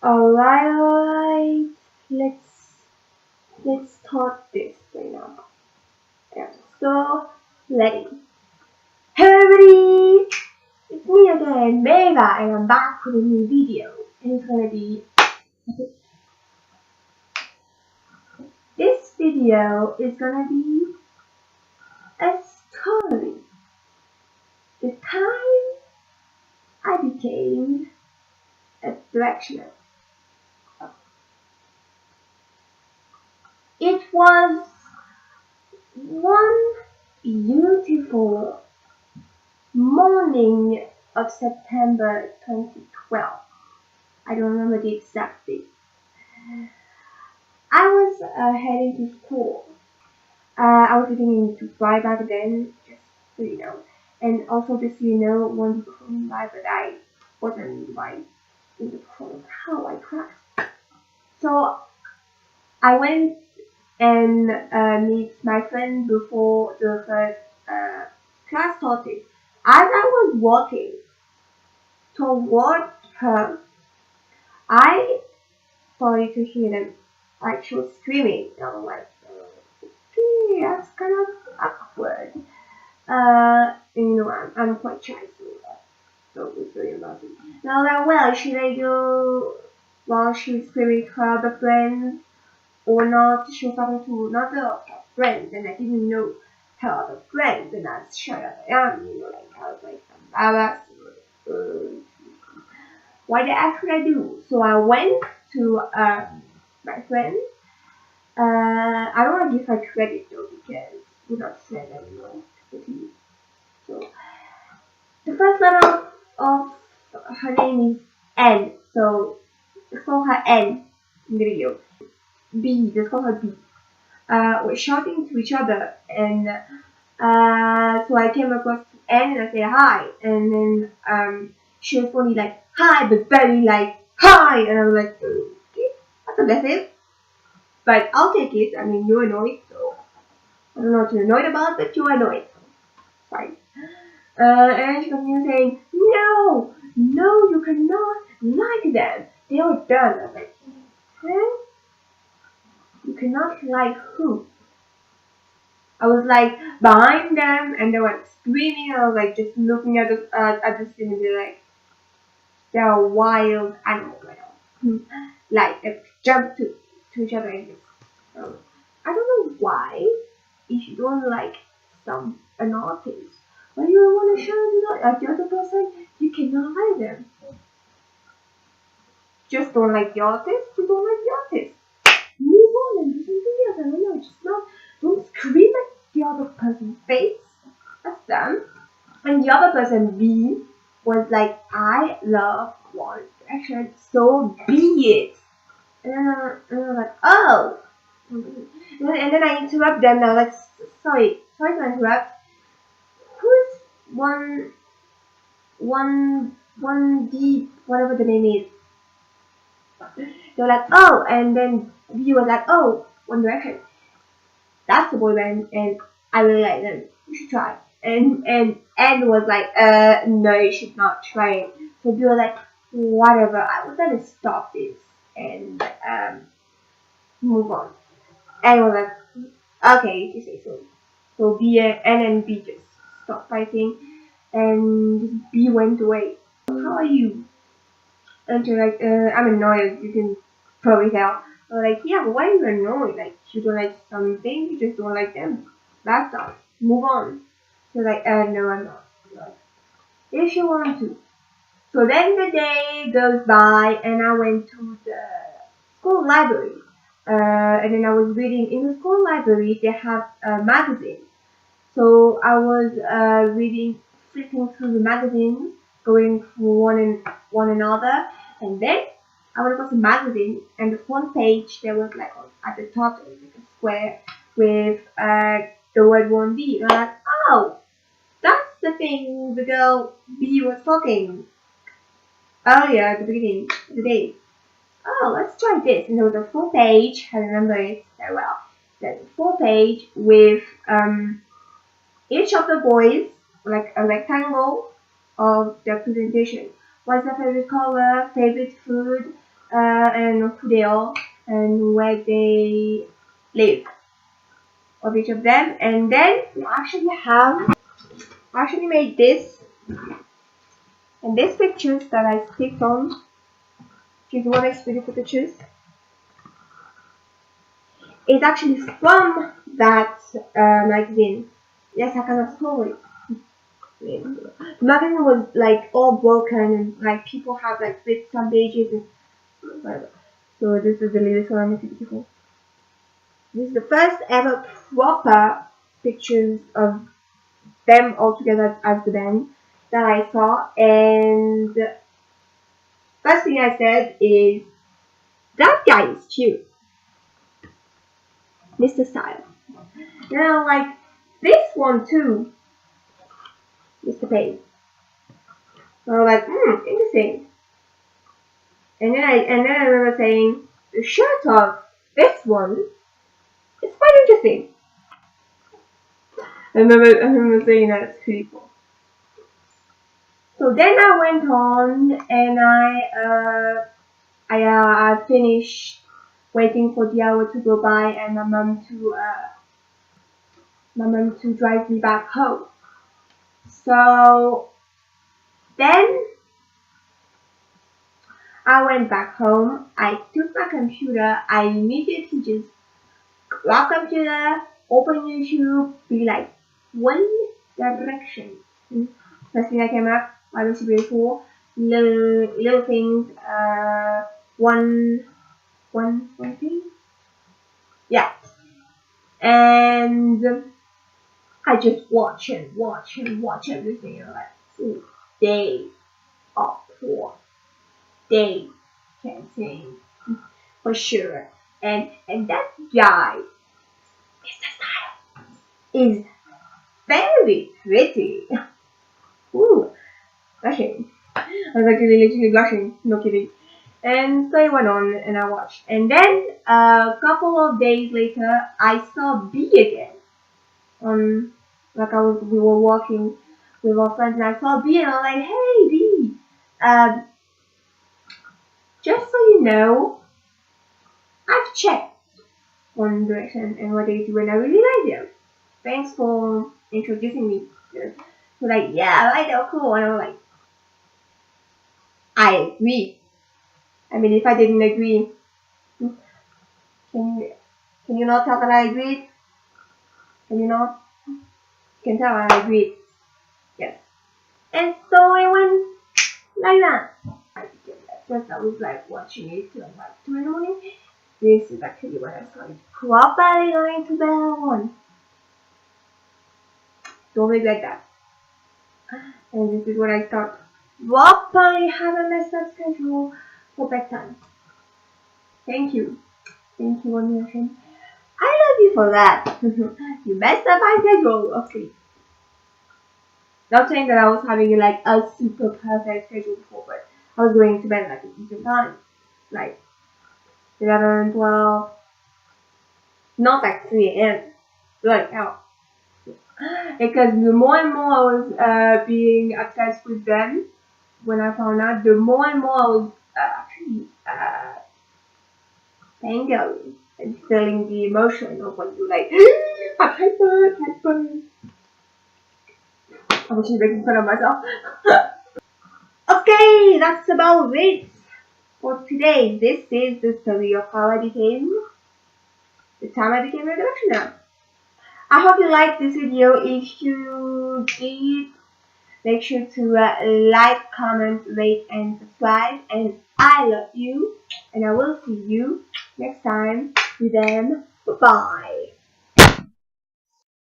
Alright, let's start this right now. Yeah, so ready. Hello everybody! It's me again, Mega, and I'm back with a new video. And it's gonna be this video is gonna be a story. The time I became a directioner. It was one beautiful morning of September 2012. I don't remember the exact date. I was heading to school. I was getting into Fly back then, just so you know. And also, just so you know, one people from Fly, but I wasn't like in the front. How I crashed. So I went and meet my friend before the first class started. As I was walking toward her, I started to hear them, like she was screaming. And I was like, okay, that's kind of awkward. And you know, I'm quite shy, so it was really embarrassing. And I was like, well, should I go while she was screaming to her other friends or not? She was talking to another friend, and I didn't know her other friends, and I was shy as I am, you know, like I was like embarrassed. What the heck should I do? So I went to my friend. I don't want to give her credit though because we're not friends anymore. So the first letter of her name is N. So let's call her N in the video. B. Let's call her B. We're shouting to each other, and so I came across N and I said hi, and then she was only like hi, but very like hi, and I was like, okay, that's aggressive, but I'll take it. I mean, you're annoyed, so I don't know what you're annoyed about, but you're annoyed. Fine. And she continued saying, no, you cannot like them. They are done. I was like, huh? You cannot like who? I was like behind them, and they were screaming. I was like just looking at the scene and be like, they're wild animals right now. Like they jump to each other and just. I don't know why. If you don't like an artist, but you want to show the other person, you cannot like them. Just don't like the artist. You don't like the artist. Move on and do something else. I don't know. Just don't scream at the other person's face. That's them. And the other person, B, was like, I love One Direction, so be it. And I was like, oh. And then I interrupt them. Now, like, sorry to interrupt. Who's one D, whatever the name is? They were like, oh, and then B was like, oh, One Direction. That's the boy band, and I really like them. You should try. And Ed was like, no, you should not try it. So we were like, whatever. I was gonna stop this and move on. And was like, okay, if you say so. So B and B just stopped fighting, and B went away. How are you? And she's like, I'm annoyed. You can probably tell. I'm like, yeah, but why are you annoyed? Like, you don't like something, you just don't like them. That's all. Move on. So like, no, I'm not. Like, if you want to. So then the day goes by, and I went to the school library. And then I was reading in the school library. They have a magazine. So I was reading, flipping through the magazine, going through one another, and then I went across a magazine, and the front page there was like at the top there was like a square with the word 1B. And I'm like, oh, that's the thing the girl B was talking earlier at the beginning of the day. Oh, let's try this. And there was a full page. I remember it very well. There's a full page with each of the boys like a rectangle of their presentation. What's their favorite color, favorite food, and who they are and where they live of each of them. And then we actually made this, and these pictures that I clicked on, which is one of the beautiful pictures, is actually from that magazine. Yes, I kind of stole it. The magazine was like all broken and like people have like bits on pages and whatever. So this is the latest one. It's beautiful. This is the first ever proper pictures of them all together as the band that I saw, and first thing I said is that guy is cute, Mr. Style. And I'm like, this one too, Mr. Payne. So I was like, interesting. And then I remember saying the shirt of this one is quite interesting. I remember saying that it's pretty cool. So then I went on and I finished waiting for the hour to go by and my mom to drive me back home. So then I went back home. I took my computer. I immediately just grab computer, open YouTube, be like One Direction. First thing that came up, obviously beautiful little things. One thing. Yeah, and I just watch everything. And like, ooh, they are poor. They can sing for sure. And that guy, Mr. Style, is very pretty. Ooh, blushing. I was actually literally blushing. No kidding. And so I went on and I watched. And then a couple of days later, I saw B again. We were walking with our friends, and I saw B, and I was like, "Hey B, just so you know, I've checked One Direction and what they do, and I really like them. Thanks for introducing me." So like, yeah, I like them, cool. And I was like, I agree. I mean, if I didn't agree, can you not tell that I agreed? Can you not? You can tell I agreed. Yes. And so I went like that. At first I was like watching it till like 2 in the morning. This is actually when I started properly going to bed at 1. Don't regret that. And this is when I start properly having my set schedule for bedtime. Thank you. Thank you, One Direction. I love you for that. You messed up my schedule of sleep. Not saying that I was having like a super perfect schedule before, but I was going to bed like at decent time. Like 11, 12, not like 3 a.m. Like hell. Because the more and more I was being obsessed with them, when I found out, the more and more I was actually tangling and feeling the emotion of when you're like, I'm hyper. I was just making fun of myself. Okay, that's about it for today. This is the story of how I became, the time I became a directioner. I hope you liked this video. If you did, make sure to like, comment, rate, and subscribe. And I love you. And I will see you next time. Till then, bye-bye.